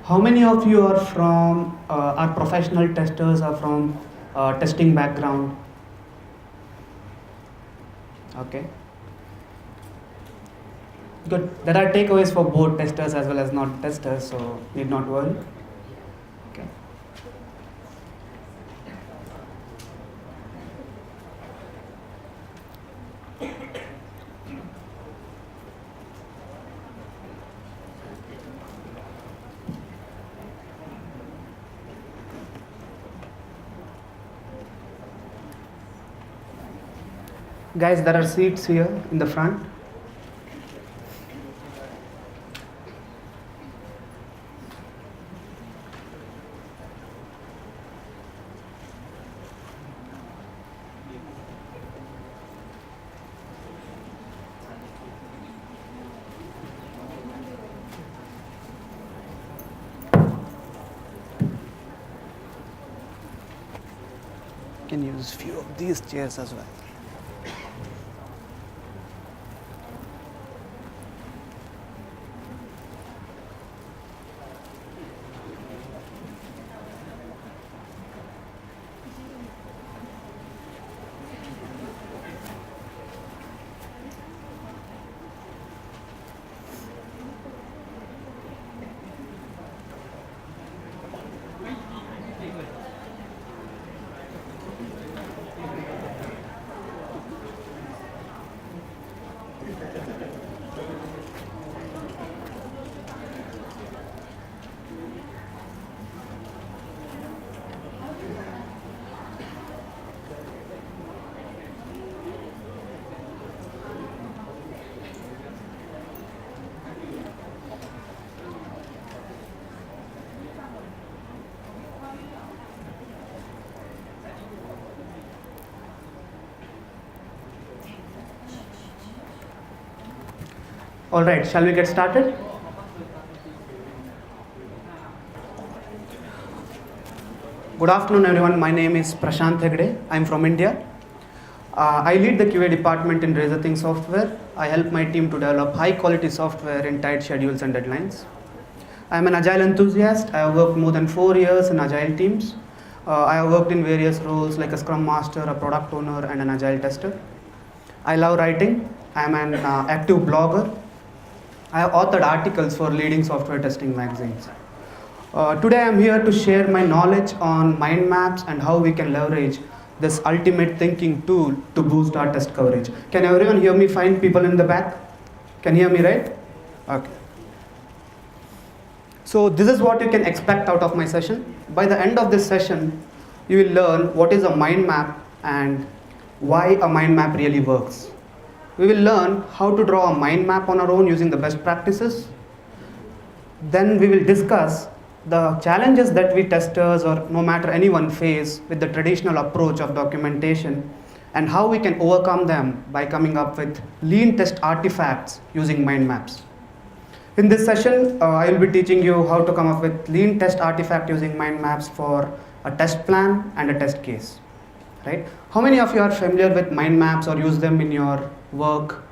How many of you are from, are professional testers, are from testing background? Okay. Good. There are takeaways for both testers as well as not testers, so need not worry. Okay. Guys, there are seats here in the front. You can use few of these chairs as well. All right, shall we get started? Good afternoon, everyone. My name is Prashant Hegde. I'm from India. I lead the QA department in Razorthink software. I help my team to develop high-quality software in tight schedules and deadlines. I'm an agile enthusiast. I have worked more than 4 years in agile teams. I have worked in various roles like a scrum master, a product owner, and an agile tester. I love writing. I'm an active blogger. I have authored articles for leading software testing magazines. Today I'm here to share my knowledge on Mindmaps and how we can leverage this ultimate thinking tool to boost our test coverage. Can everyone hear me fine? People in the back? Can hear me, right? Okay. So this is what you can expect out of my session. By the end of this session, you will learn what is a mind map and why a mind map really works. We will learn how to draw a mind map on our own using the best practices. Then we will discuss the challenges that we testers or no matter anyone face with the traditional approach of documentation and how we can overcome them by coming up with lean test artifacts using mind maps. In this session, I will be teaching you how to come up with lean test artifact using mind maps for a test plan and a test case. Right? How many of you are familiar with mind maps or use them in your work?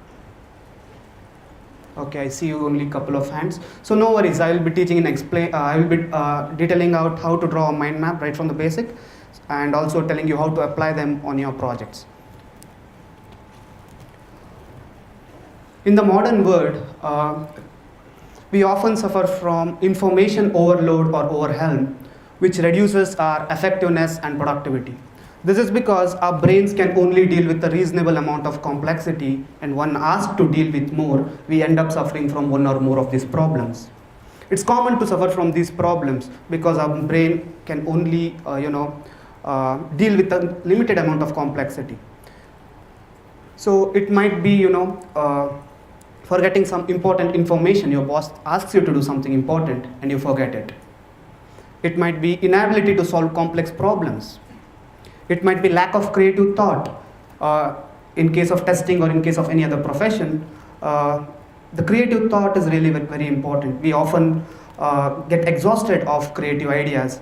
Okay, I see you only a couple of hands. So no worries, I will be teaching and I will be detailing out how to draw a mind map right from the basic and also telling you how to apply them on your projects. In the modern world, we often suffer from information overload or overwhelm, which reduces our effectiveness and productivity. This is because our brains can only deal with a reasonable amount of complexity, and when asked to deal with more, we end up suffering from one or more of these problems. It's common to suffer from these problems because our brain can only deal with a limited amount of complexity. So it might be forgetting some important information. Your boss asks you to do something important and you forget it. It might be inability to solve complex problems. It might be lack of creative thought. In case of testing or in case of any other profession, the creative thought is really very, very important. We often get exhausted of creative ideas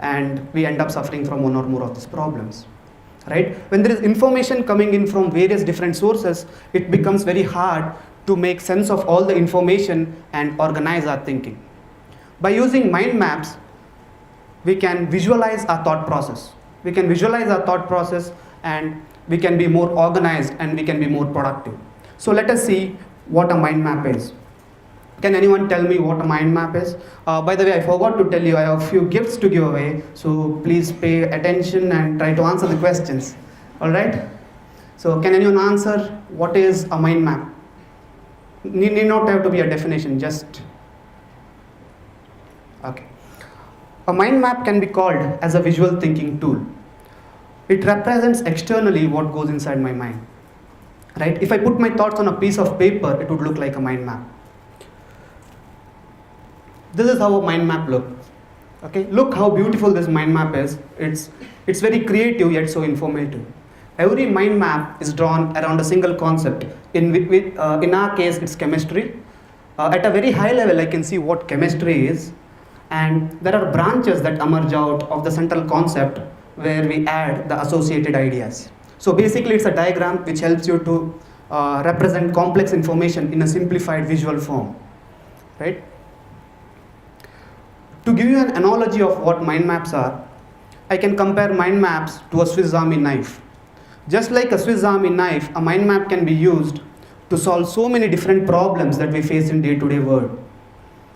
and we end up suffering from one or more of these problems. Right? When there is information coming in from various different sources, it becomes very hard to make sense of all the information and organize our thinking. By using mind maps, we can visualize our thought process. We can visualize our thought process, and we can be more organized, and we can be more productive. So let us see what a mind map is. Can anyone tell me what a mind map is? By the way, I forgot to tell you, I have a few gifts to give away, so please pay attention and try to answer the questions. All right? So can anyone answer what is a mind map? Need not have to be a definition, just... Okay. A mind map can be called as a visual thinking tool. It represents externally what goes inside my mind. Right? If I put my thoughts on a piece of paper, it would look like a mind map. This is how a mind map looks. Okay? Look how beautiful this mind map is. It's very creative yet so informative. Every mind map is drawn around a single concept. In our case, it's chemistry. At a very high level, I can see what chemistry is. And there are branches that emerge out of the central concept where we add the associated ideas. So basically, it's a diagram which helps you to represent complex information in a simplified visual form. Right? To give you an analogy of what mind maps are, I can compare mind maps to a Swiss Army knife. Just like a Swiss Army knife, a mind map can be used to solve so many different problems that we face in day-to-day world.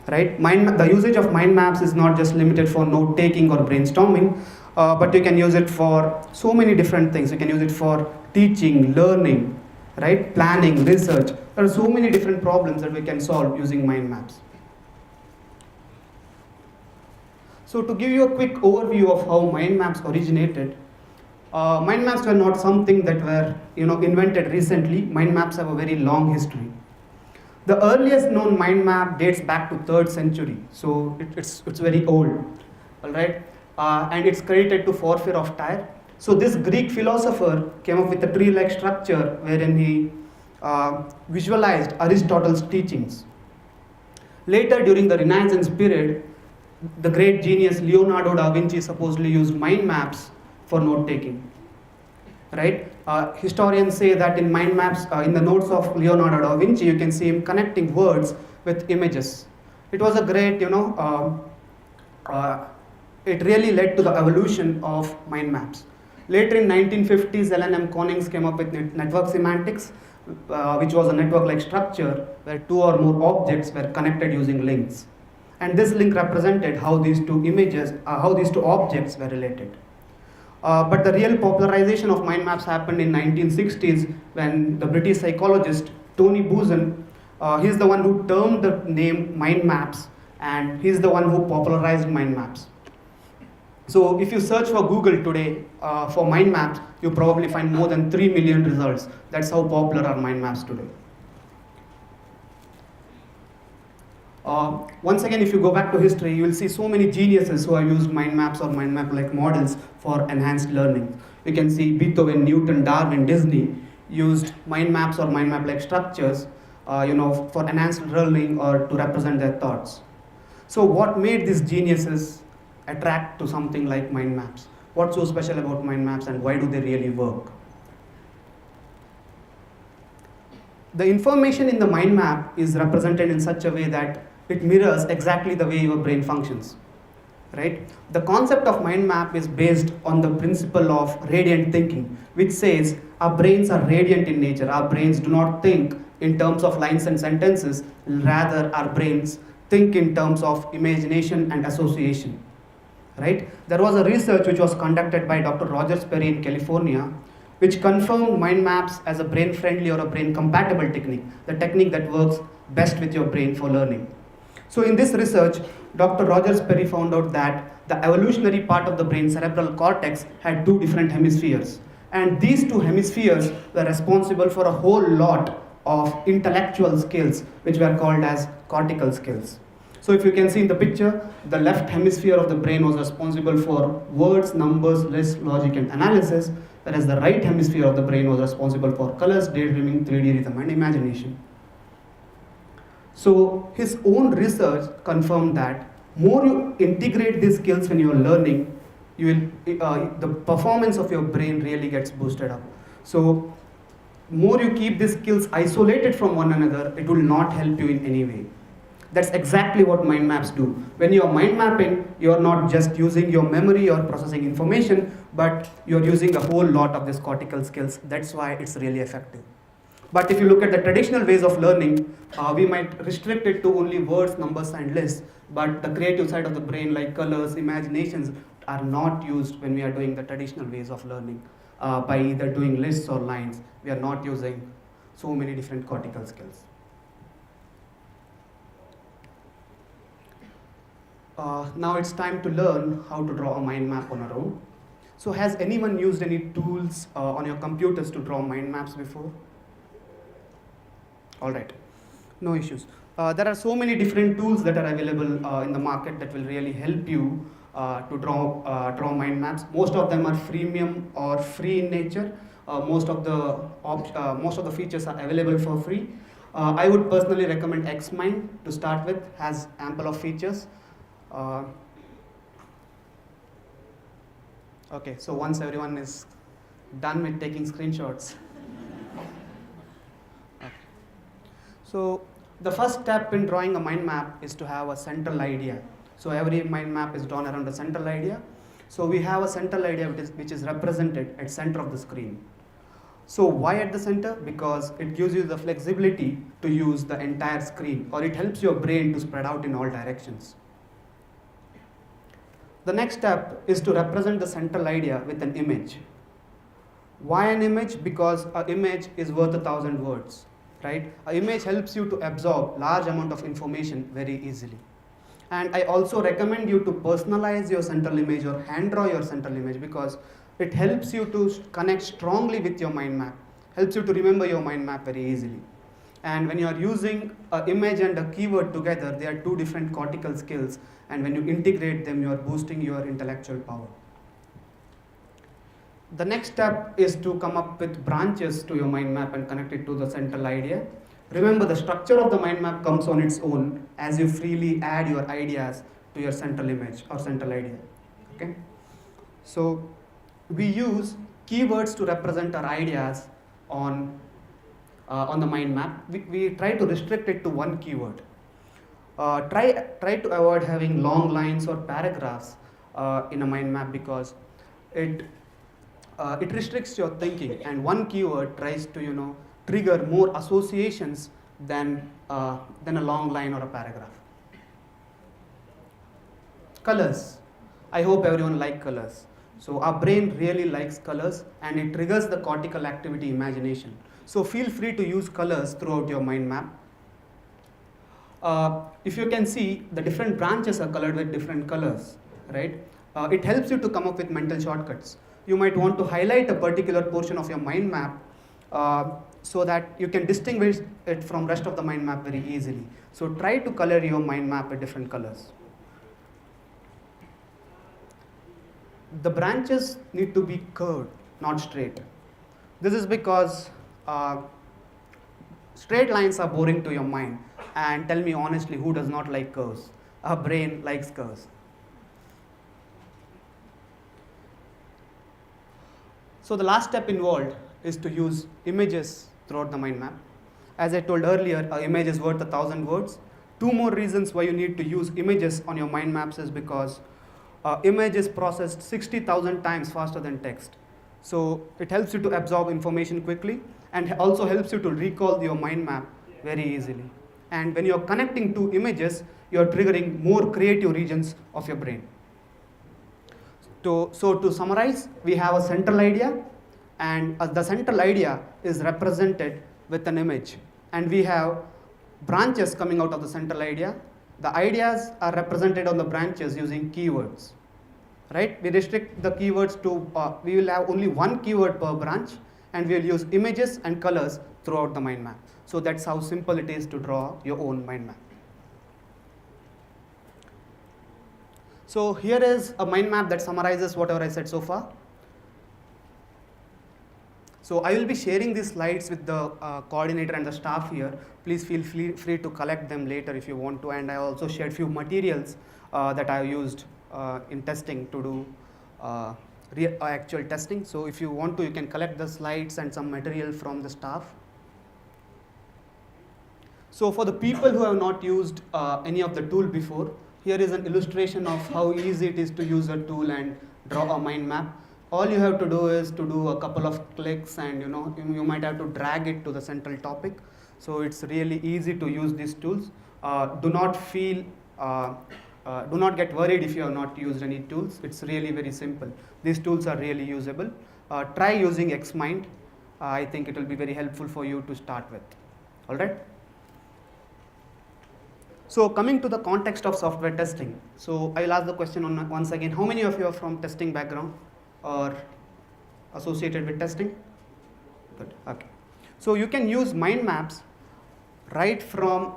Right? The usage of mind maps is not just limited for note-taking or brainstorming, but you can use it for so many different things. You can use it for teaching, learning, right? Planning, research. There are so many different problems that we can solve using mind maps. So to give you a quick overview of how mind maps originated, mind maps were not something that were invented recently. Mind maps have a very long history. The earliest known mind map dates back to 3rd century, so it's very old, all right? And it's credited to Porphyr of Tyre. So this Greek philosopher came up with a tree-like structure wherein he visualized Aristotle's teachings. Later, during the Renaissance period, the great genius Leonardo da Vinci supposedly used mind maps for note-taking. Right? Historians say that in mind maps, in the notes of Leonardo da Vinci, you can see him connecting words with images. It was a great, it really led to the evolution of mind maps. Later in 1950s, L&M Konings came up with network semantics, which was a network-like structure where two or more objects were connected using links. And this link represented how these two objects were related. But the real popularization of mind maps happened in 1960s when the British psychologist Tony Buzan, he's the one who termed the name mind maps, and he's the one who popularized mind maps. So if you search for Google today for mind maps, you probably find more than 3 million results. That's how popular are mind maps today. Once again, if you go back to history, you will see so many geniuses who have used mind maps or mind map-like models for enhanced learning. You can see Beethoven, Newton, Darwin, Disney used mind maps or mind map-like structures, for enhanced learning or to represent their thoughts. So what made these geniuses attract to something like mind maps? What's so special about mind maps, and why do they really work? The information in the mind map is represented in such a way that it mirrors exactly the way your brain functions, right? The concept of mind map is based on the principle of radiant thinking, which says our brains are radiant in nature. Our brains do not think in terms of lines and sentences, rather our brains think in terms of imagination and association, right? There was a research which was conducted by Dr. Roger Sperry in California, which confirmed mind maps as a brain-friendly or a brain-compatible technique, the technique that works best with your brain for learning. So in this research, Dr. Roger Sperry found out that the evolutionary part of the brain, cerebral cortex, had 2 different hemispheres. And these 2 hemispheres were responsible for a whole lot of intellectual skills, which were called as cortical skills. So if you can see in the picture, the left hemisphere of the brain was responsible for words, numbers, lists, logic, and analysis, whereas the right hemisphere of the brain was responsible for colors, daydreaming, 3D rhythm, and imagination. So his own research confirmed that more you integrate these skills when you're learning, the performance of your brain really gets boosted up. So more you keep these skills isolated from one another, it will not help you in any way. That's exactly what mind maps do. When you're mind mapping, you're not just using your memory or processing information, but you're using a whole lot of these cortical skills. That's why it's really effective. But if you look at the traditional ways of learning, we might restrict it to only words, numbers, and lists. But the creative side of the brain, like colors, imaginations, are not used when we are doing the traditional ways of learning. By either doing lists or lines, we are not using so many different cortical skills. Now it's time to learn how to draw a mind map on our own. So has anyone used any tools on your computers to draw mind maps before? All right, no issues. There are so many different tools that are available in the market that will really help you to draw mind maps. Most of them are freemium or free in nature. Most of the features are available for free. I would personally recommend Xmind to start with. Has ample of features. Okay, so once everyone is done with taking screenshots. Okay. So the first step in drawing a mind map is to have a central idea. So every mind map is drawn around a central idea. So we have a central idea which is represented at center of the screen. So why at the center? Because it gives you the flexibility to use the entire screen, or it helps your brain to spread out in all directions. The next step is to represent the central idea with an image. Why an image? Because an image is worth 1,000 words, right? An image helps you to absorb large amount of information very easily. And I also recommend you to personalize your central image or hand draw your central image, because it helps you to connect strongly with your mind map, helps you to remember your mind map very easily. And when you are using an image and a keyword together, they are two different cortical skills, and when you integrate them, you are boosting your intellectual power. The next step is to come up with branches to your mind map and connect it to the central idea. Remember, the structure of the mind map comes on its own as you freely add your ideas to your central image or central idea. Okay? So we use keywords to represent our ideas on the mind map. We try to restrict it to one keyword. Try to avoid having long lines or paragraphs in a mind map, because it restricts your thinking, and one keyword tries to trigger more associations than a long line or a paragraph. Colors. I hope everyone likes colors. So our brain really likes colors, and it triggers the cortical activity imagination. So feel free to use colors throughout your mind map. If you can see, the different branches are colored with different colors, right? It helps you to come up with mental shortcuts. You might want to highlight a particular portion of your mind map so that you can distinguish it from rest of the mind map very easily. So try to color your mind map with different colors. The branches need to be curved, not straight. This is because straight lines are boring to your mind. And tell me honestly, who does not like curves? Our brain likes curves. So the last step involved is to use images throughout the mind map. As I told earlier, an image is worth 1,000 words. Two more reasons why you need to use images on your mind maps is because image is processed 60,000 times faster than text. So it helps you to absorb information quickly, and also helps you to recall your mind map very easily. And when you're connecting two images, you're triggering more creative regions of your brain. So to summarize, we have a central idea, and the central idea is represented with an image. And we have branches coming out of the central idea. The ideas are represented on the branches using keywords. Right? We restrict the keywords to, we will have only one keyword per branch, and we will use images and colors throughout the mind map. So that's how simple it is to draw your own mind map. So here is a mind map that summarizes whatever I said so far. So I will be sharing these slides with the coordinator and the staff here. Please feel free to collect them later if you want to. And I also shared few materials that I used in testing to do actual testing. So if you want to, you can collect the slides and some material from the staff. So for the people who have not used any of the tool before, here is an illustration of how easy it is to use a tool and draw a mind map. All you have to do is to do a couple of clicks, and you might have to drag it to the central topic. So it's really easy to use these tools. Do not get worried if you have not used any tools. It's really very simple. These tools are really usable. Try using Xmind. I think it will be very helpful for you to start with. All right. So coming to the context of software testing. So I'll ask the question once again. How many of you are from testing background or associated with testing? Good. Okay. So you can use mind maps right from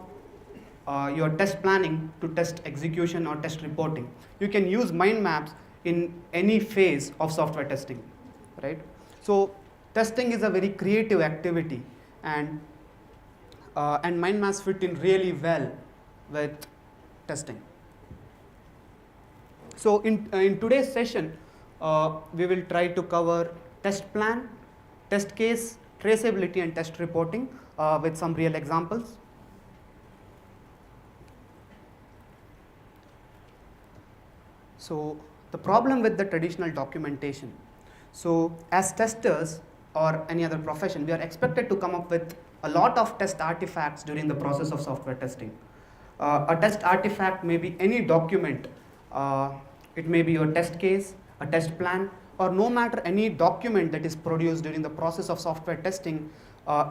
your test planning to test execution or test reporting. You can use mind maps in any phase of software testing, right? So testing is a very creative activity, and mind maps fit in really well with testing. So in today's session, we will try to cover test plan, test case, traceability, and test reporting with some real examples. So the problem with the traditional documentation. So as testers or any other profession, we are expected to come up with a lot of test artifacts during the process of software testing. A test artifact may be any document. It may be your test case, a test plan, or no matter any document that is produced during the process of software testing,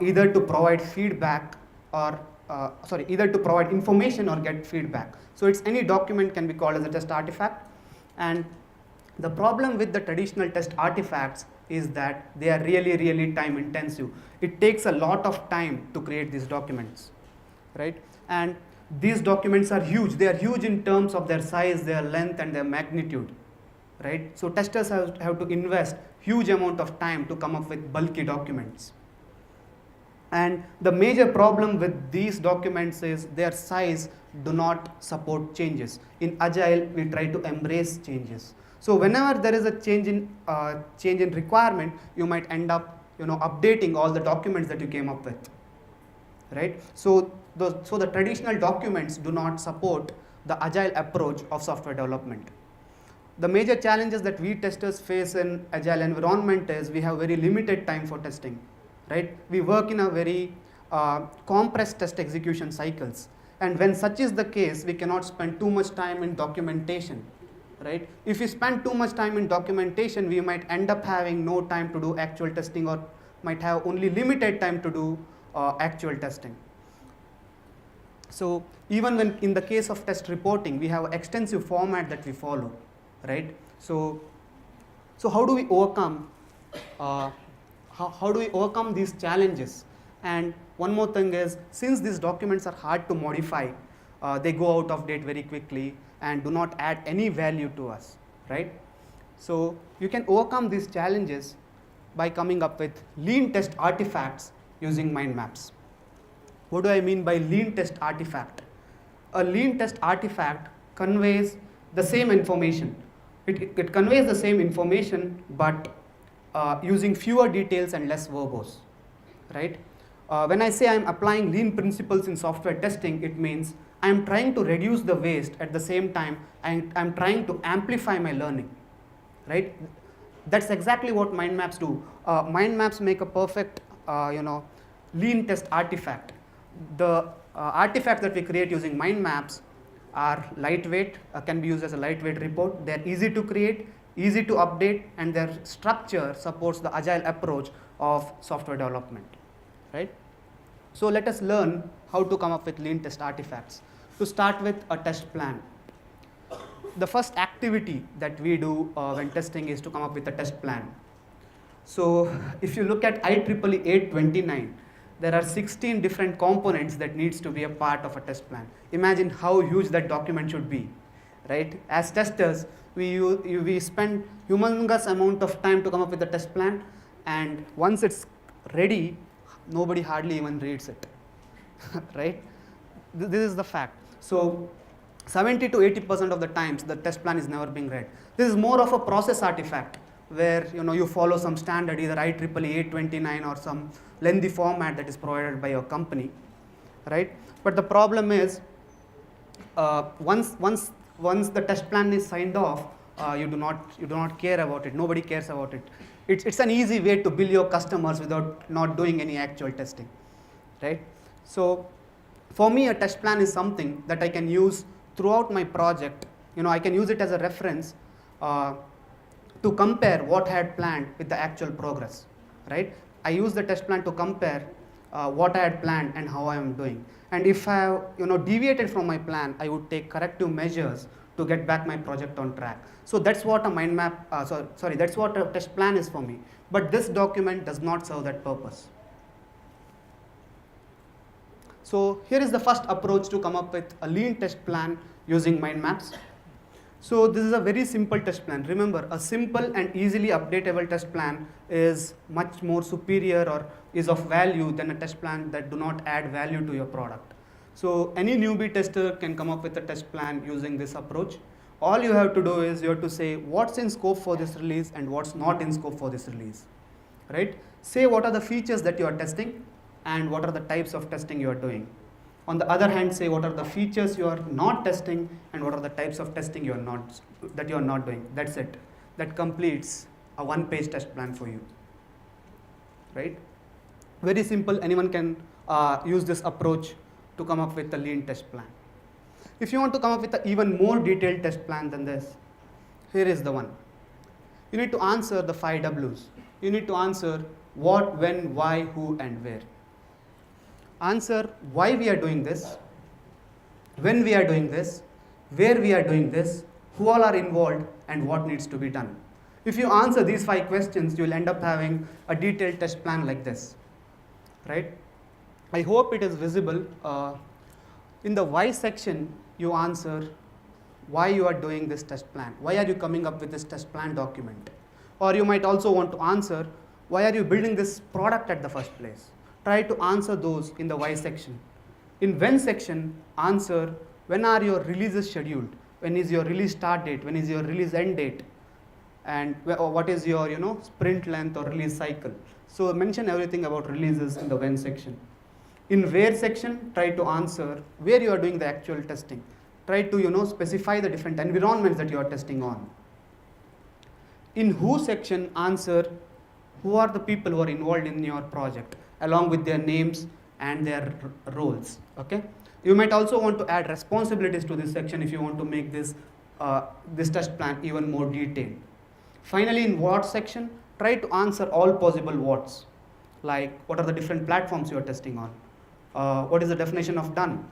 either to provide feedback or either to provide information or get feedback. So it's any document can be called as a test artifact. And the problem with the traditional test artifacts is that they are really, really time intensive. It takes a lot of time to create these documents, right? And these documents are huge. They are huge in terms of their size, their length, and their magnitude, right? So testers have to invest huge amount of time to come up with bulky documents. And the major problem with these documents is their size do not support changes. In Agile, we try to embrace changes. So whenever there is a change in requirement, you might end up updating all the documents that you came up with, right? So the traditional documents do not support the Agile approach of software development. The major challenges that we testers face in Agile environment is we have very limited time for testing, right? We work in a very compressed test execution cycles. And when such is the case, we cannot spend too much time in documentation, right? If we spend too much time in documentation, we might end up having no time to do actual testing, or might have only limited time to do actual testing. So even when in the case of test reporting, we have extensive format that we follow, right? So how do we overcome how do we overcome these challenges? And one more thing is, since these documents are hard to modify, they go out of date very quickly and do not add any value to us, right? So you can overcome these challenges by coming up with lean test artifacts using mind maps. What do I mean by lean test artifact? A lean test artifact conveys the same information. It conveys the same information, but using fewer details and less verbose, right? When I say I'm applying lean principles in software testing, it means I'm trying to reduce the waste at the same time, and I'm trying to amplify my learning, right? That's exactly what mind maps do. Mind maps make a perfect, lean test artifact. The artifacts that we create using mind maps are lightweight, can be used as a lightweight report. They're easy to create, easy to update, and their structure supports the Agile approach of software development, right? So let us learn how to come up with lean test artifacts. To start with, a test plan. The first activity that we do when testing is to come up with a test plan. So if you look at IEEE 829, there are 16 different components that needs to be a part of a test plan. Imagine how huge that document should be, right? As testers, we spend humongous amount of time to come up with a test plan, and once it's ready, nobody hardly even reads it, right? This is the fact. So 70 to 80% of the times, the test plan is never being read. This is more of a process artifact, where you follow some standard, either IEEE 829 or some lengthy format that is provided by your company, right? But the problem is, once the test plan is signed off, you do not care about it. Nobody cares about it. It's an easy way to bill your customers without not doing any actual testing, right? So for me, a test plan is something that I can use throughout my project. I can use it as a reference to compare what I had planned with the actual progress, right? I use the test plan to compare what I had planned and how I am doing. And if I have deviated from my plan, I would take corrective measures to get back my project on track. So that's what a mind map, that's what a test plan is for me. But this document does not serve that purpose. So here is the first approach to come up with a lean test plan using mind maps. So this is a very simple test plan. Remember, a simple and easily updatable test plan is much more superior or is of value than a test plan that do not add value to your product. So any newbie tester can come up with a test plan using this approach. All you have to do is you have to say what's in scope for this release and what's not in scope for this release, right? Say what are the features that you are testing and what are the types of testing you are doing. On the other hand, say what are the features you are not testing and what are the types of testing you are not doing. That's it. That completes a one-page test plan for you, right? Very simple. Anyone can use this approach to come up with a lean test plan. If you want to come up with an even more detailed test plan than this, here is the one. You need to answer the 5 W's. You need to answer what, when, why, who, and where. Answer why we are doing this, when we are doing this, where we are doing this, who all are involved, and what needs to be done. If you answer these 5 questions, you will end up having a detailed test plan like this, right? I hope it is visible. In the why section, you answer why you are doing this test plan. Why are you coming up with this test plan document? Or you might also want to answer why are you building this product at the first place? Try to answer those in the why section. In when section, answer when are your releases scheduled? When is your release start date? When is your release end date? And what is your sprint length or release cycle? So mention everything about releases in the when section. In where section, try to answer where you are doing the actual testing. Try to specify the different environments that you are testing on. In who section, answer who are the people who are involved in your project, along with their names and their roles. Okay. You might also want to add responsibilities to this section if you want to make this test plan even more detailed. Finally, in what section, try to answer all possible what's, like what are the different platforms you are testing on, what is the definition of done,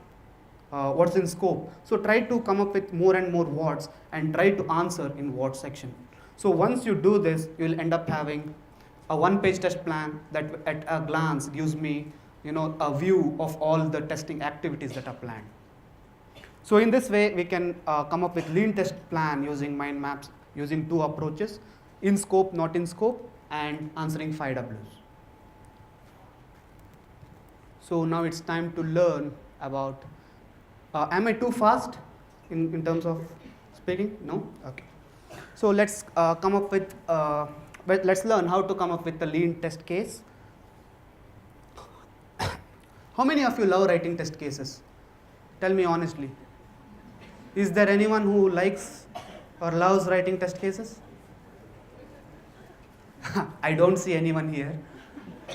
what's in scope. So try to come up with more and more what's and try to answer in what section. So once you do this, you will end up having a one-page test plan that at a glance gives me a view of all the testing activities that are planned. So in this way, we can come up with lean test plan using mind maps using 2 approaches: in scope, not in scope, and answering 5 W's. So now it's time to learn about, am I too fast in terms of speaking? No? Okay. So let's come up with, let's learn how to come up with the lean test case. How many of you love writing test cases? Tell me honestly. Is there anyone who likes or loves writing test cases? I don't see anyone here.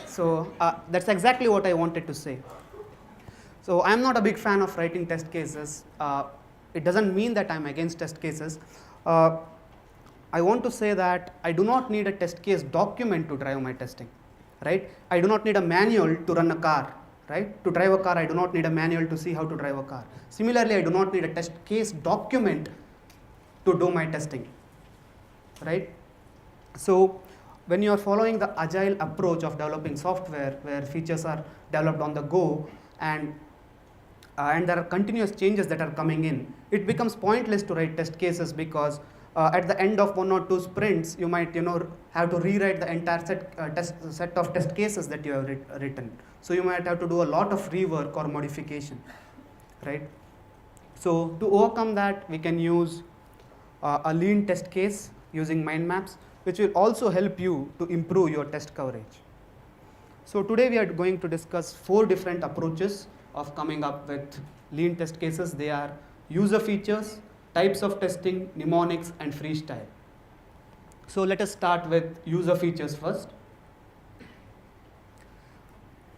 So that's exactly what I wanted to say. So I'm not a big fan of writing test cases. It doesn't mean that I'm against test cases. I want to say that I do not need a test case document to drive my testing, right? I do not need a manual to run a car, right? To drive a car, I do not need a manual to see how to drive a car. Similarly, I do not need a test case document to do my testing, right? So when you are following the agile approach of developing software, where features are developed on the go and there are continuous changes that are coming in, it becomes pointless to write test cases, because at the end of 1 or 2 sprints, you might have to rewrite the entire set of test cases that you have written. So you might have to do a lot of rework or modification, right? So to overcome that, we can use a lean test case using mind maps, which will also help you to improve your test coverage. So today we are going to discuss 4 different approaches of coming up with lean test cases. They are user features, types of testing, mnemonics, and freestyle. So let us start with user features first.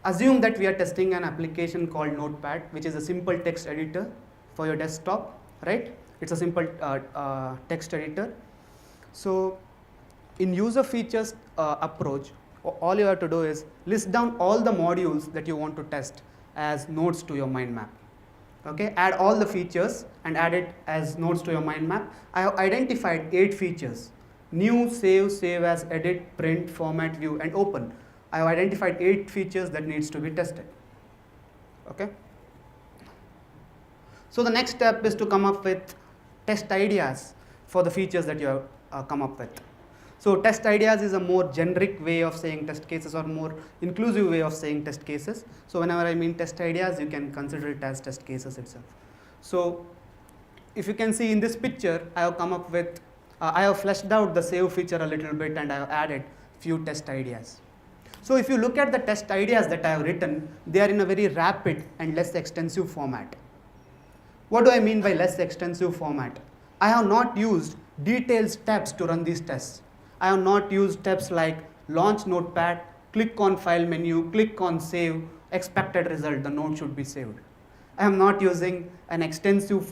Assume that we are testing an application called Notepad, which is a simple text editor for your desktop, right? It's a simple text editor. So in user features approach, all you have to do is list down all the modules that you want to test as nodes to your mind map. Okay, add all the features and add it as nodes to your mind map. I have identified 8 features: new, save as, edit, print, format, view, and open. I have identified 8 features that needs to be tested. Okay. So the next step is to come up with test ideas for the features that you have come up with. So test ideas is a more generic way of saying test cases, or more inclusive way of saying test cases. So whenever I mean test ideas, you can consider it as test cases itself. So if you can see in this picture, I have come up with, I have fleshed out the save feature a little bit, and I have added few test ideas. So if you look at the test ideas that I have written, they are in a very rapid and less extensive format. What do I mean by less extensive format? I have not used detailed steps to run these tests. I have not used steps like launch Notepad, click on file menu, click on save, expected result, the node should be saved. I am not using an extensive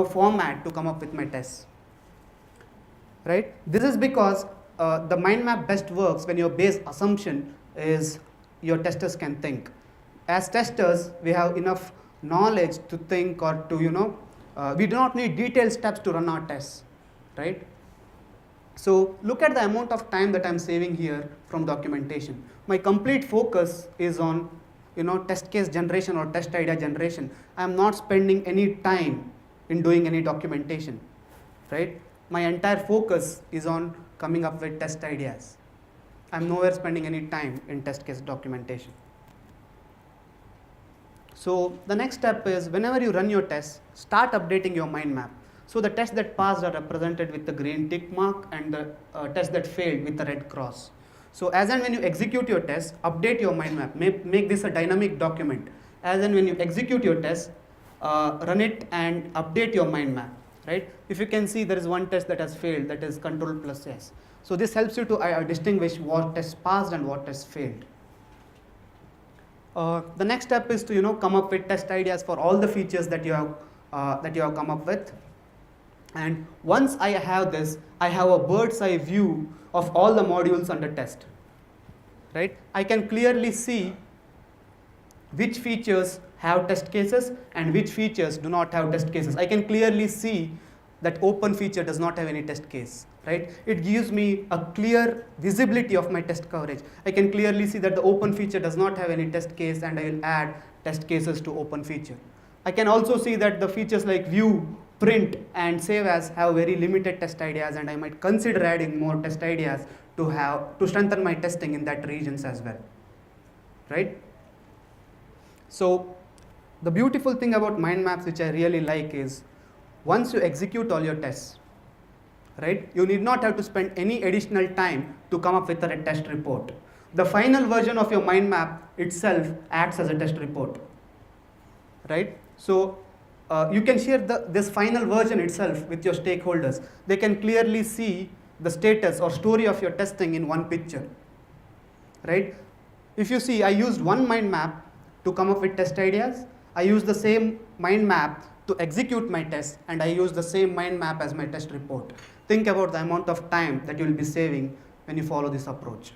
format to come up with my tests. Right? This is because the mind map best works when your base assumption is your testers can think. As testers, we have enough knowledge to think, or to we do not need detailed steps to run our tests, right? So look at the amount of time that I'm saving here from documentation. My complete focus is on test case generation or test idea generation. I'm not spending any time in doing any documentation, right? My entire focus is on coming up with test ideas. I'm nowhere spending any time in test case documentation. So the next step is, whenever you run your tests, start updating your mind map. So the tests that passed are represented with the green tick mark, and the tests that failed with the red cross. So as and when you execute your test, update your mind map. Make this a dynamic document. As and when you execute your test, run it and update your mind map. Right? If you can see, there is one test that has failed, that is Ctrl+S. So this helps you to distinguish what tests passed and what tests failed. The next step is to come up with test ideas for all the features that you have come up with. And once I have this, I have a bird's eye view of all the modules under test. Right? I can clearly see which features have test cases and which features do not have test cases. I can clearly see that open feature does not have any test case, right? It gives me a clear visibility of my test coverage. I can clearly see that the open feature does not have any test case, and I will add test cases to open feature. I can also see that the features like view, print, and save as have very limited test ideas, and I might consider adding more test ideas to strengthen my testing in that regions as well, right? So the beautiful thing about mind maps, which I really like, is once you execute all your tests, right, you need not have to spend any additional time to come up with a test report. The final version of your mind map itself acts as a test report, right? So you can share this final version itself with your stakeholders. They can clearly see the status or story of your testing in one picture, right? If you see, I used one mind map to come up with test ideas. I use the same mind map to execute my test, and I use the same mind map as my test report. Think about the amount of time that you will be saving when you follow this approach.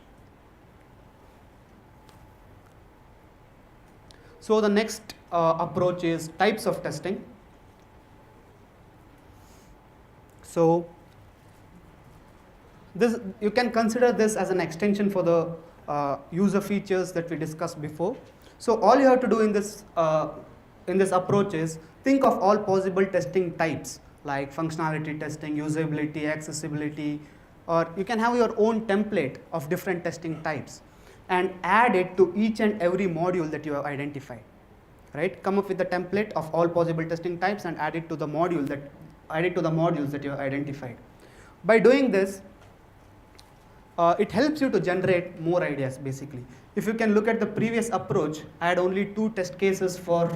So the next approach is types of testing. So this, you can consider this as an extension for the user features that we discussed before. So all you have to do in this approach is think of all possible testing types, like functionality testing, usability, accessibility, or you can have your own template of different testing types and add it to each and every module that you have identified. Right? Come up with the template of all possible testing types and add it to the modules that you have identified. By doing this, it helps you to generate more ideas basically. If you can look at the previous approach, I had only 2 test cases for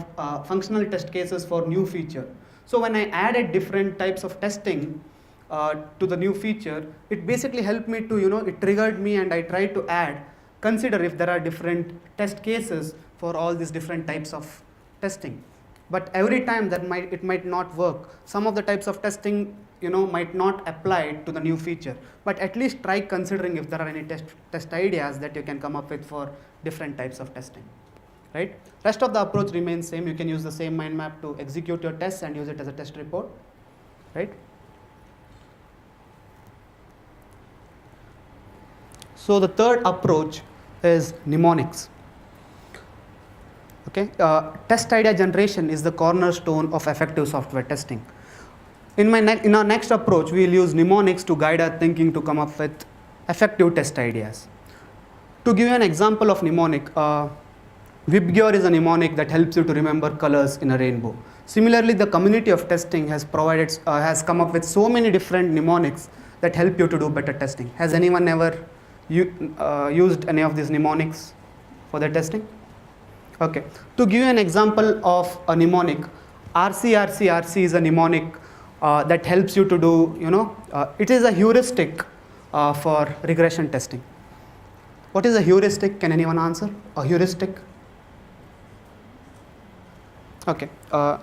functional test cases for new feature. So when I added different types of testing to the new feature, it basically helped me to, it triggered me and I tried to consider if there are different test cases for all these different types of testing. But every time it might not work. Some of the types of testing might not apply to the new feature, but at least try considering if there are any test ideas that you can come up with for different types of testing, right? Rest of the approach remains same. You can use the same mind map to execute your tests and use it as a test report, right? So the third approach is mnemonics. Okay, test idea generation is the cornerstone of effective software testing. In our next approach, we will use mnemonics to guide our thinking to come up with effective test ideas. To give you an example of mnemonic, WebGear is a mnemonic that helps you to remember colors in a rainbow. Similarly, the community of testing has come up with so many different mnemonics that help you to do better testing. Has anyone ever used any of these mnemonics for their testing? Okay. To give you an example of a mnemonic, RC is a mnemonic that helps you to do, it is a heuristic for regression testing. What is a heuristic? Can anyone answer? A heuristic? Okay.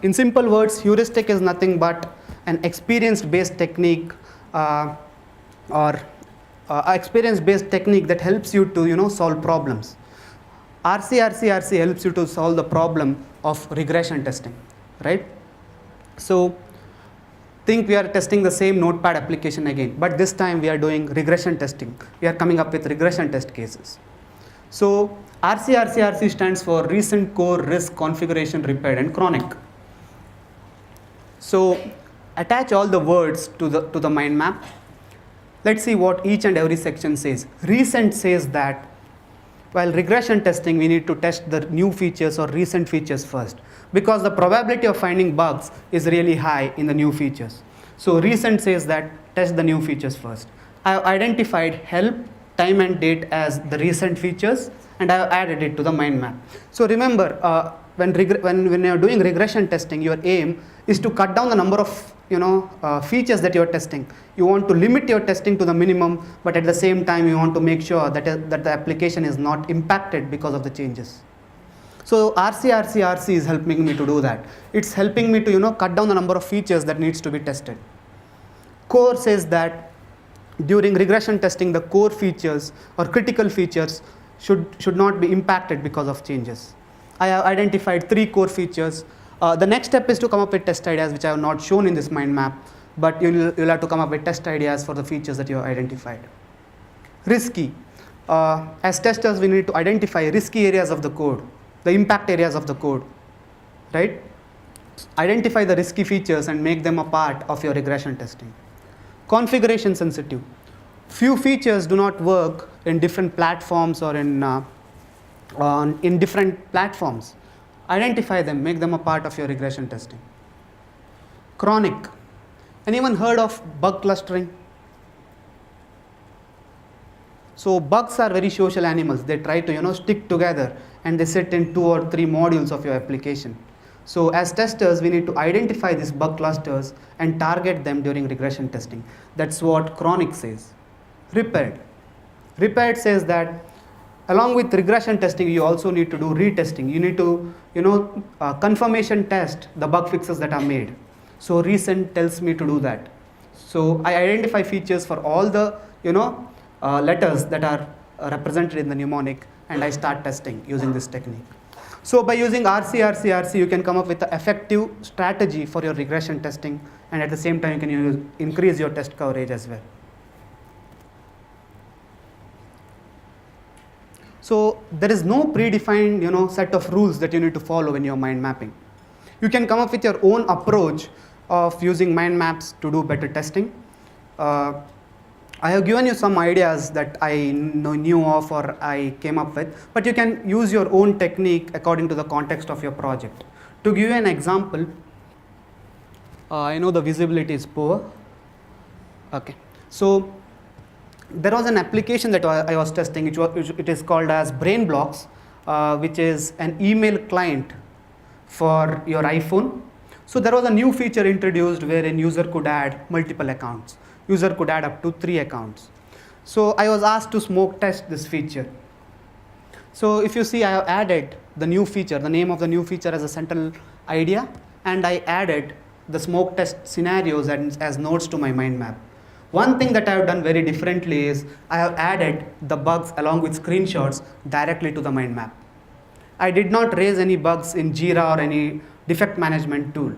In simple words, heuristic is nothing but an experience-based technique or experience-based technique that helps you to solve problems. RC helps you to solve the problem of regression testing, right? So think we are testing the same notepad application again, but this time we are doing regression testing. We are coming up with regression test cases. So RC stands for recent core risk configuration repaired and chronic. So attach all the words to the mind map. Let's see what each and every section says. Recent says that while regression testing, we need to test the new features or recent features first, because the probability of finding bugs is really high in the new features. So recent says that test the new features first. I have identified help, time and date as the recent features, and I have added it to the mind map. So remember, when you're doing regression testing, your aim is to cut down the number of features that you're testing. You want to limit your testing to the minimum, but at the same time you want to make sure that the application is not impacted because of the changes. So RC is helping me to do that. It's helping me to cut down the number of features that needs to be tested. Core says that during regression testing, the core features or critical features should not be impacted because of changes. I have identified 3 core features. The next step is to come up with test ideas, which I have not shown in this mind map, but you'll have to come up with test ideas for the features that you have identified. Risky. As testers, we need to identify risky areas of the code, the impact areas of the code, right? Identify the risky features and make them a part of your regression testing. Configuration sensitive. Few features do not work in different platforms or in different platforms. Identify them, make them a part of your regression testing. Chronic. Anyone heard of bug clustering? So bugs are very social animals. They try to stick together and they sit in 2 or 3 modules of your application. So as testers, we need to identify these bug clusters and target them during regression testing. That's what chronic says. Repaired. Repaired says that along with regression testing, you also need to do retesting. You need to, confirmation test the bug fixes that are made. So recent tells me to do that. So I identify features for all the, letters that are represented in the mnemonic, and I start testing using this technique. So by using RC, you can come up with an effective strategy for your regression testing, and at the same time, you can increase your test coverage as well. So there is no predefined, set of rules that you need to follow when you're mind mapping. You can come up with your own approach of using mind maps to do better testing. I have given you some ideas that I knew of or I came up with, but you can use your own technique according to the context of your project. To give you an example, I know the visibility is poor. Okay, so there was an application that I was testing, it is called as Brain Blocks, which is an email client for your iPhone. So there was a new feature introduced wherein user could add multiple accounts. User could add up to 3 accounts. So I was asked to smoke test this feature. So if you see, I have added the new feature, the name of the new feature as a central idea, and I added the smoke test scenarios as nodes to my mind map. One thing that I have done very differently is I have added the bugs along with screenshots directly to the mind map. I did not raise any bugs in Jira or any defect management tool.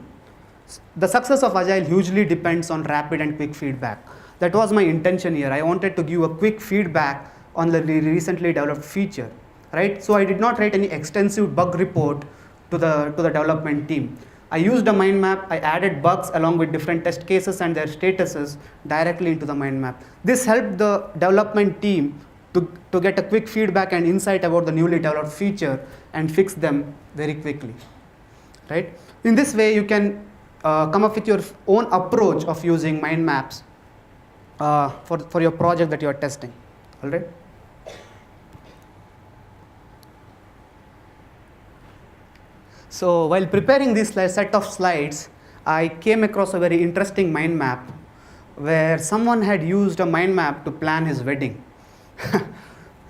The success of Agile hugely depends on rapid and quick feedback. That was my intention here. I wanted to give a quick feedback on the recently developed feature, right? So I did not write any extensive bug report to the development team. I used a mind map. I added bugs along with different test cases and their statuses directly into the mind map. This helped the development team to get a quick feedback and insight about the newly developed feature and fix them very quickly, right? In this way, you can come up with your own approach of using mind maps for your project that you are testing, all right? So while preparing this set of slides, I came across a very interesting mind map where someone had used a mind map to plan his wedding.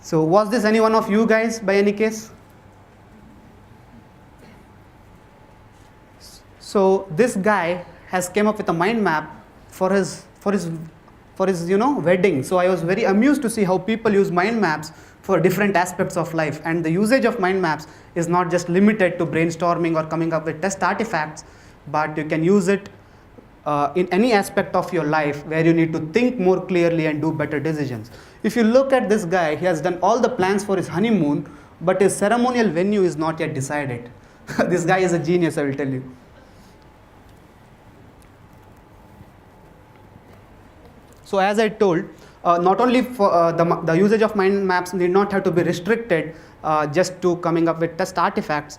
So was this any one of you guys by any case? So this guy has came up with a mind map for his wedding. So I was very amused to see how people use mind maps for different aspects of life, and the usage of mind maps is not just limited to brainstorming or coming up with test artifacts, but you can use it in any aspect of your life where you need to think more clearly and do better decisions. If you look at this guy, he has done all the plans for his honeymoon, but his ceremonial venue is not yet decided. This guy is a genius, I will tell you. So as I told, not only for the usage of mind maps need not have to be restricted just to coming up with test artifacts.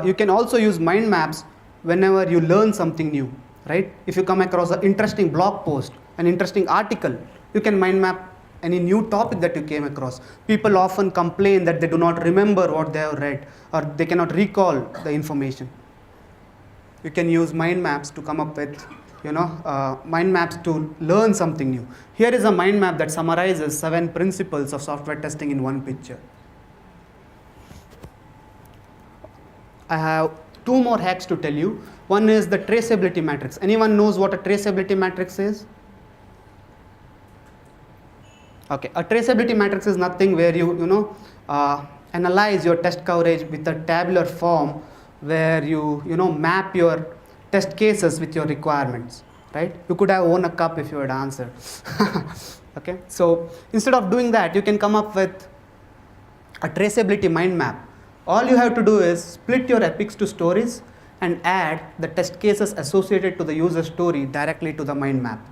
You can also use mind maps whenever you learn something new, right? If you come across an interesting blog post, an interesting article, you can mind map any new topic that you came across. People often complain that they do not remember what they have read or they cannot recall the information. You can use mind maps to come up with mind maps to learn something new. Here is a mind map that summarizes 7 principles of software testing in one picture. I have 2 more hacks to tell you. One is the traceability matrix. Anyone knows what a traceability matrix is? Okay, a traceability matrix is nothing where you analyze your test coverage with a tabular form where you map your test cases with your requirements, right? You could have won a cup if you had answered. Okay, so instead of doing that, you can come up with a traceability mind map. All you have to do is split your epics to stories and add the test cases associated to the user story directly to the mind map,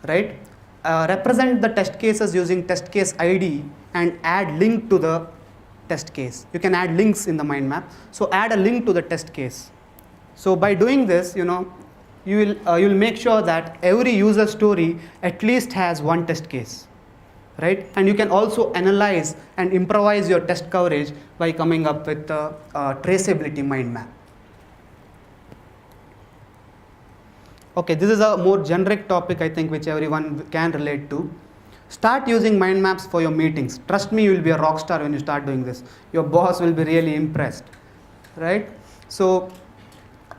right? Represent the test cases using test case ID and add link to the test case. You can add links in the mind map. So add a link to the test case. So by doing this, you will make sure that every user story at least has one test case, right? And you can also analyze and improvise your test coverage by coming up with a traceability mind map. Okay, this is a more generic topic, I think, which everyone can relate to. Start using mind maps for your meetings. Trust me, you will be a rock star when you start doing this. Your boss will be really impressed, right? So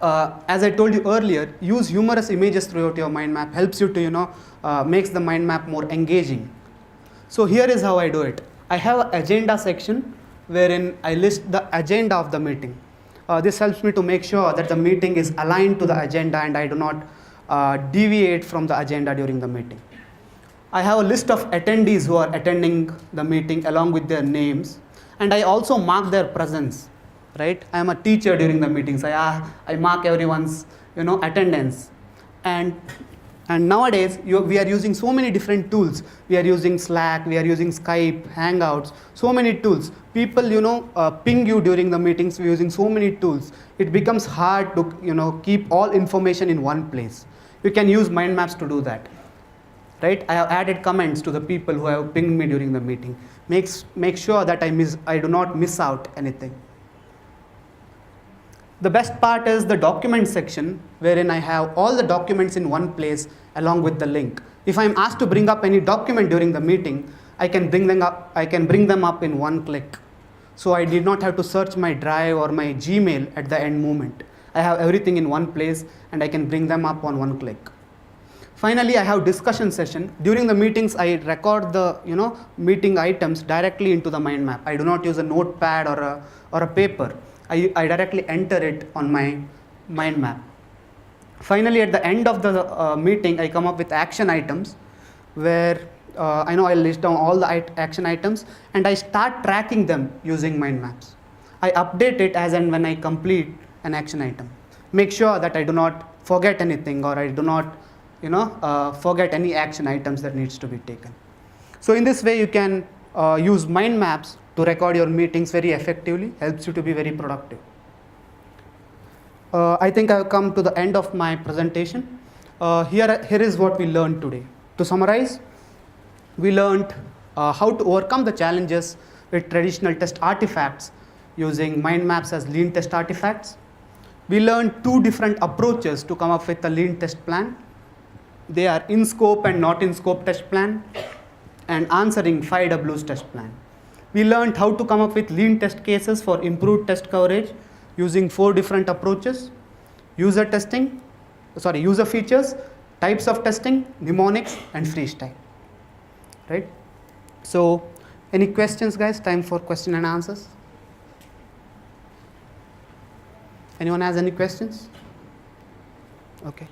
as I told you earlier, use humorous images throughout your mind map helps you to makes the mind map more engaging. So here is how I do it. I have an agenda section wherein I list the agenda of the meeting. This helps me to make sure that the meeting is aligned to the agenda and I do not deviate from the agenda during the meeting. I have a list of attendees who are attending the meeting along with their names, and I also mark their presence. Right? I am a teacher during the meetings. I mark everyone's attendance, and nowadays we are using so many different tools. We are using Slack, we are using Skype, Hangouts, so many tools. People ping you during the meetings. We're using so many tools. It becomes hard to keep all information in one place. You can use mind maps to do that. right? I have added comments to the people who have pinged me during the meeting. Make sure that I do not miss out anything. The best part is the document section, wherein I have all the documents in one place along with the link. If I'm asked to bring up any document during the meeting, I can bring them up in one click. So I did not have to search my drive or my Gmail at the end moment. I have everything in one place and I can bring them up on one click. Finally, I have discussion session. During the meetings, I record the meeting items directly into the mind map. I do not use a notepad or a paper. I directly enter it on my mind map. Finally, at the end of the meeting, I come up with action items where I list down all the action items and I start tracking them using mind maps. I update it as and when I complete an action item. Make sure that I do not forget anything or I do not forget any action items that needs to be taken. So in this way, you can use mind maps to record your meetings very effectively, helps you to be very productive. I think I have come to the end of my presentation. Here is what we learned today. To summarize, we learned how to overcome the challenges with traditional test artifacts using mind maps as lean test artifacts. We learned two different approaches to come up with a lean test plan. They are in scope and not in scope test plan and answering 5W's test plan. We learned how to come up with lean test cases for improved test coverage using 4 different approaches: user features, types of testing, mnemonics, and freestyle. Right? So, any questions, guys? Time for question and answers. Anyone has any questions? Okay.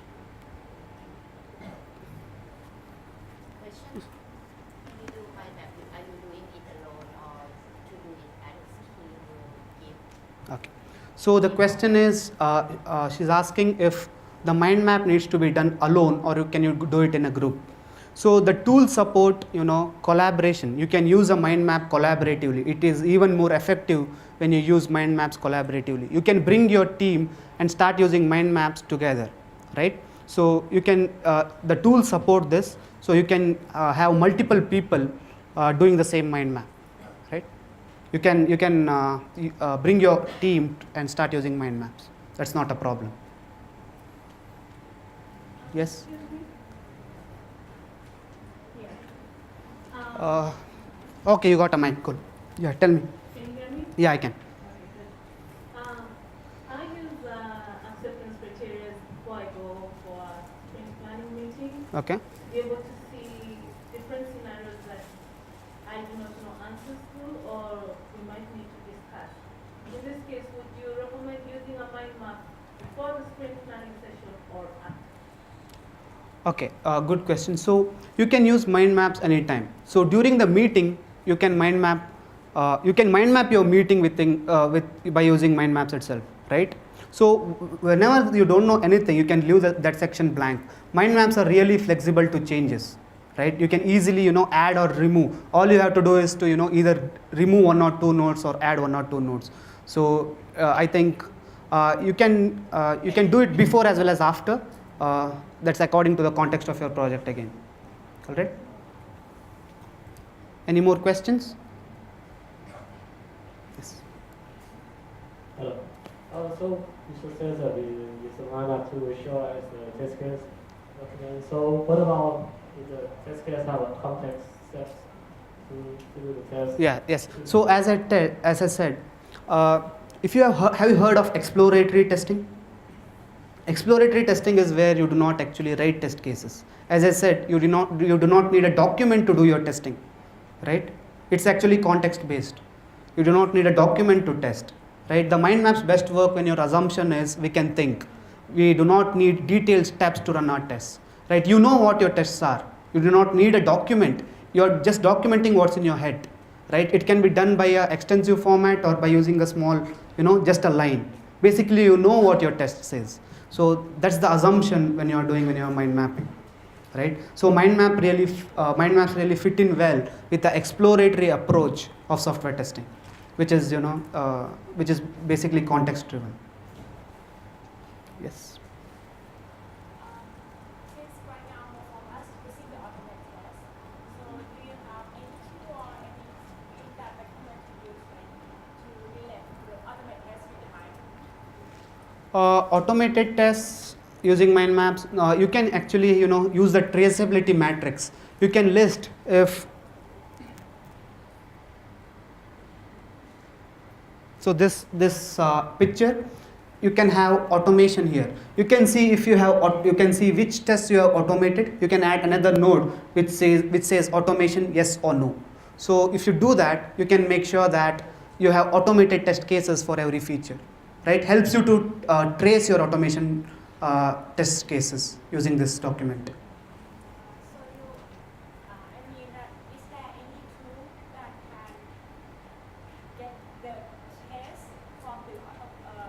Okay. So the question is, she's asking if the mind map needs to be done alone or can you do it in a group. So the tools support, collaboration. You can use a mind map collaboratively. It is even more effective when you use mind maps collaboratively. You can bring your team and start using mind maps together, right? So you can, the tools support this. So you can have multiple people doing the same mind map, right? You can bring your team and start using mind maps. That's not a problem. Yes? Okay, you got a mic. Cool. Yeah, tell me. Can you hear me? Yeah, I can. Okay, good. I use acceptance criteria before I go for a sprint planning meeting. Okay. To be able to see different scenarios that I do not know answers to or we might need to discuss. In this case, would you recommend using a mind map before the sprint planning session or after? Okay, good question. So you can use mind maps anytime. So during the meeting, you can mind map. You can mind map your meeting by using mind maps itself, right? So whenever you don't know anything, you can leave that section blank. Mind maps are really flexible to changes, right? You can easily add or remove. All you have to do is to either remove 1 or 2 nodes or add 1 or 2 nodes. So I think you can do it before as well as after. That's according to the context of your project again. All right. Any more questions? Yes. Hello. So you said that we use the Mindmap to show as a test case document. So what about if the test case have a complex steps to do the test? Yeah. Yes. So as I said, if you have you heard of exploratory testing? Exploratory testing is where you do not actually write test cases. As I said, you do not need a document to do your testing, right? It's actually context based. You do not need a document to test, right? The mind maps best work when your assumption is we can think. We do not need detailed steps to run our tests, right? You know what your tests are. You do not need a document. You're just documenting what's in your head, right? It can be done by an extensive format or by using a small, just a line. Basically, you know what your test says. So that's the assumption when you're mind mapping, right? So mind maps really fit in well with the exploratory approach of software testing, which is basically context driven. Yes. Since right now most of us receive the automatic Automated tests using mind maps, you can actually use the traceability matrix. You can list if so this picture, you can have automation here. You can see if you have you can see which tests you have automated. You can add another node which says automation yes or no. So if you do that, you can make sure that you have automated test cases for every feature, right? Helps you to trace your automation test cases using this document. So you, I mean, is there any tool that can get the test from the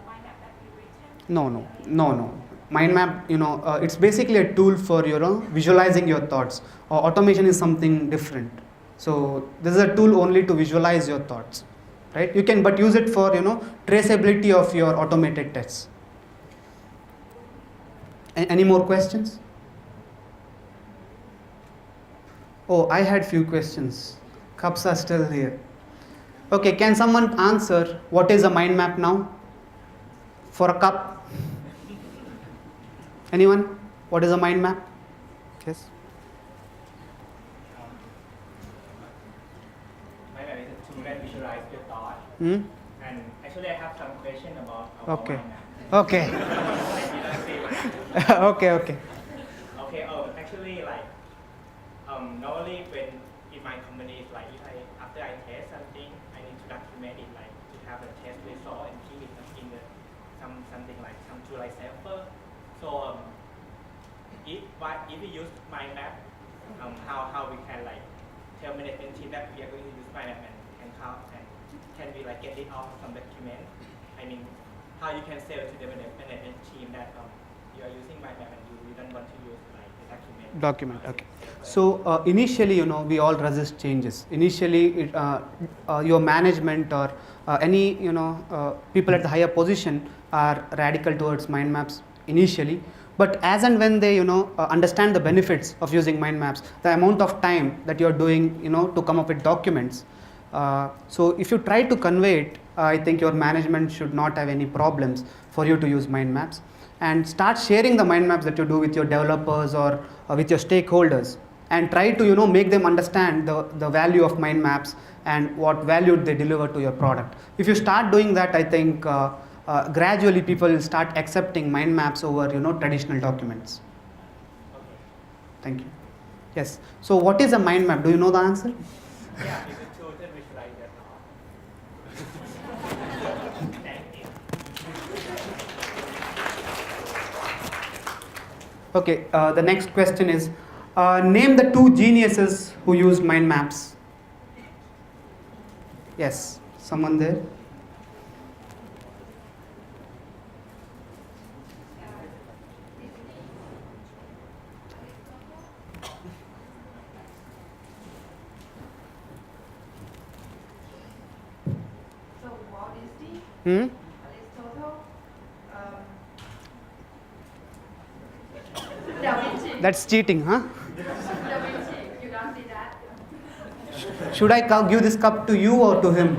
mind map that we written? No. Mind map, it's basically a tool for visualizing your thoughts. Automation is something different. So this is a tool only to visualize your thoughts, right? You can but use it for traceability of your automated tests. Any more questions? Oh, I had few questions. Cups are still here. Okay, can someone answer what is a mind map now? For a cup? Anyone? What is a mind map? Yes. Mind map is a tool that visualize your thought. Hmm? And actually, I have some question about Okay. mind map. Okay. I didn't say mine. Okay. Okay. Actually, normally when in my company, like if after I test something, I need to document it, like to have a test result and keep it in something like some tool like Sample. So if we use mind map, how we can like tell management team that we are going to use mind map and how and can we like get it out from document? I mean, how you can say to the management team that you are using mind map and you don't want to use like the document. Okay. So initially, we all resist changes. Initially, your management or any people at the higher position are radical towards mind maps initially. But as and when they understand the benefits of using mind maps, the amount of time that you're doing to come up with documents. So if you try to convey it, I think your management should not have any problems for you to use mind maps, and start sharing the mind maps that you do with your developers or with your stakeholders, and try to make them understand the value of mind maps and what value they deliver to your product. If you start doing that, I think gradually people will start accepting mind maps over traditional documents. Okay. Thank you. Yes. So what is a mind map? Do you know the answer? Yeah, it's a tool that visualize your thought. Thank you. Okay, the next question is, name the two geniuses who used mind maps. Yes, someone there? So Walt Disney, Hmm? Aristotle, Da Vinci. That's cheating, huh? Da Vinci. You don't see that? Should I give this cup to you or to him?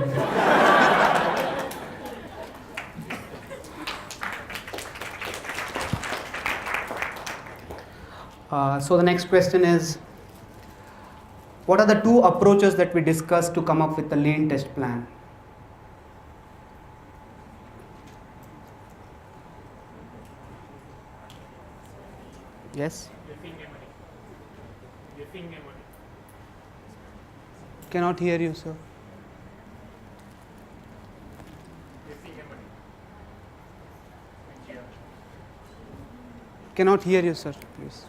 So the next question is, what are the two approaches that we discussed to come up with the lean test plan? Yes? Cannot hear you, sir. Cannot hear you, sir, please.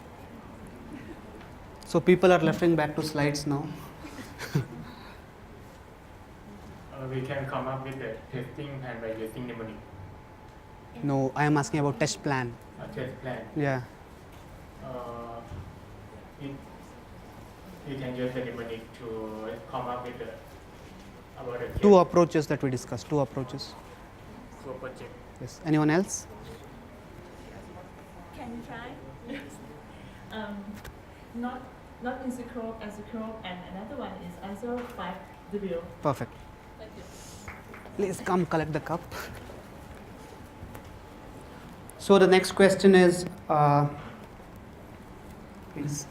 So people are referring back to slides now. We can come up with a testing plan by using mnemonic. No, I am asking about test plan. A test plan. Yeah. We can use the mnemonic to come up with about a Two approaches that we discussed. Two approaches. for project. Yes. Anyone else? Can you try? Not in Secure and Secure, and another one is answer 5W. Perfect. Thank you. Please come collect the cup. So the next question is, please.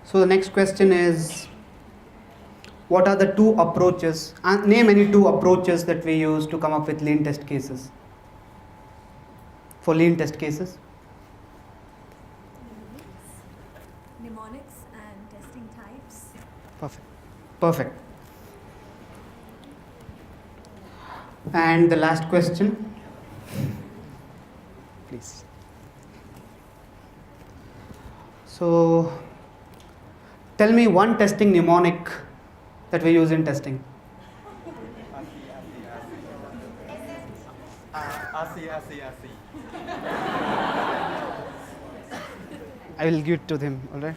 So the next question is, what are the two approaches? Name any two approaches that we use to come up with lean test cases. For lean test cases. Mnemonics and testing types. Perfect. Perfect. And the last question, please. So, tell me one testing mnemonic that we use in testing. I will give it to them, alright?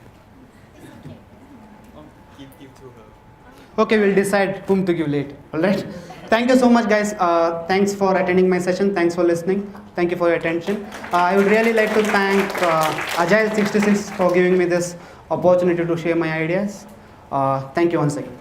Give to her. Okay, we'll decide whom to give later, alright? Thank you so much, guys. Thanks for attending my session. Thanks for listening. Thank you for your attention. I would really like to thank Agile66 for giving me this opportunity to share my ideas. Thank you once again.